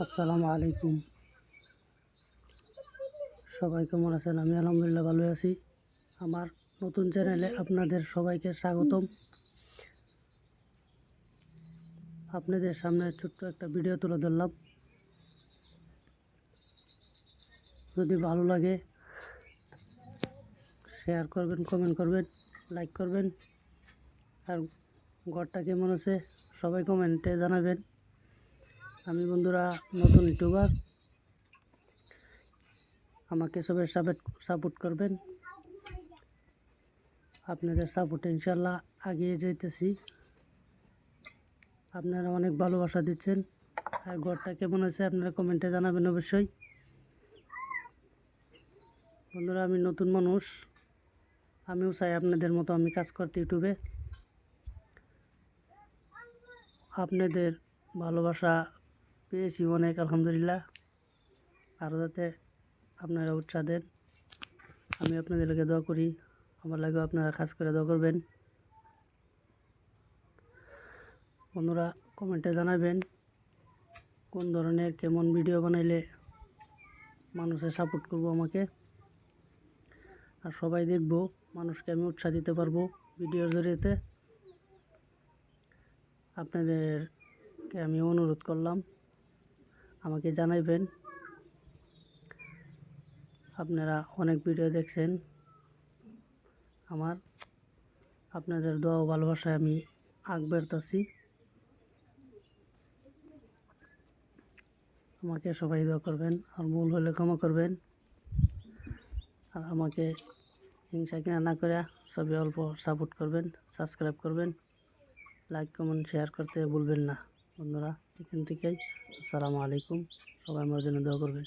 আসসালামু আলাইকুম। সবাই কেমন আছেন? আমি আলহামদুলিল্লাহ ভালো আছি। আমার নতুন চ্যানেলে আপনাদের সবাইকে স্বাগতম। আপনাদের সামনে ছোট্ট একটা ভিডিও তুলে ধরলাম। যদি ভালো লাগে শেয়ার করবেন, কমেন্ট করবেন, লাইক করবেন। আর ঘরটা কেমন আছে সবাই কমেন্টে জানাবেন। আমি বন্ধুরা নতুন ইউটিউবার, আমাকে সবাই সাপোর্ট করবেন। আপনাদের সাপোর্টে ইনশাল্লাহ এগিয়ে যাইতেছি। আপনারা অনেক ভালোবাসা দিচ্ছেন। আর ঘরটা কেমন আছে আপনারা কমেন্টে জানাবেন অবশ্যই। বন্ধুরা আমি নতুন মানুষ, আমিও চাই আপনাদের মতো আমি কাজ করতে ইউটিউবে। আপনাদের ভালোবাসা পেয়েছি অনেক, আলহামদুলিল্লাহ। আরও যাতে আপনারা উৎসাহ দেন, আমি আপনাদের লাগে দোয়া করি। আমার লাগেও আপনারা কাজ করে দোয়া করবেন। বন্ধুরা কমেন্টে জানাবেন কোন ধরনের কেমন ভিডিও বানাইলে মানুষের সাপোর্ট করব আমাকে, আর সবাই দেখব, মানুষকে আমি উৎসাহ দিতে পারবো ভিডিওর জরিয়েতে। আপনাদেরকে আমি অনুরোধ করলাম আমাকে জানাইবেন। আপনারা অনেক ভিডিও দেখছেন আমার, আপনাদের দোয়া ও ভালোবাসায় আমি আগ বাড়তাছি। আমাকে সবাই দোয়া করবেন, আর ভুল হলে ক্ষমা করবেন। আর আমাকে হিংসা কিনা না করে সবাই অল্প সাপোর্ট করবেন, সাবস্ক্রাইব করবেন, লাইক কমেন্ট শেয়ার করতে ভুলবেন না। বন্ধুরা এখান থেকেই আসসালামু আলাইকুম, সবাই আমার জন্য দোয়া করবেন।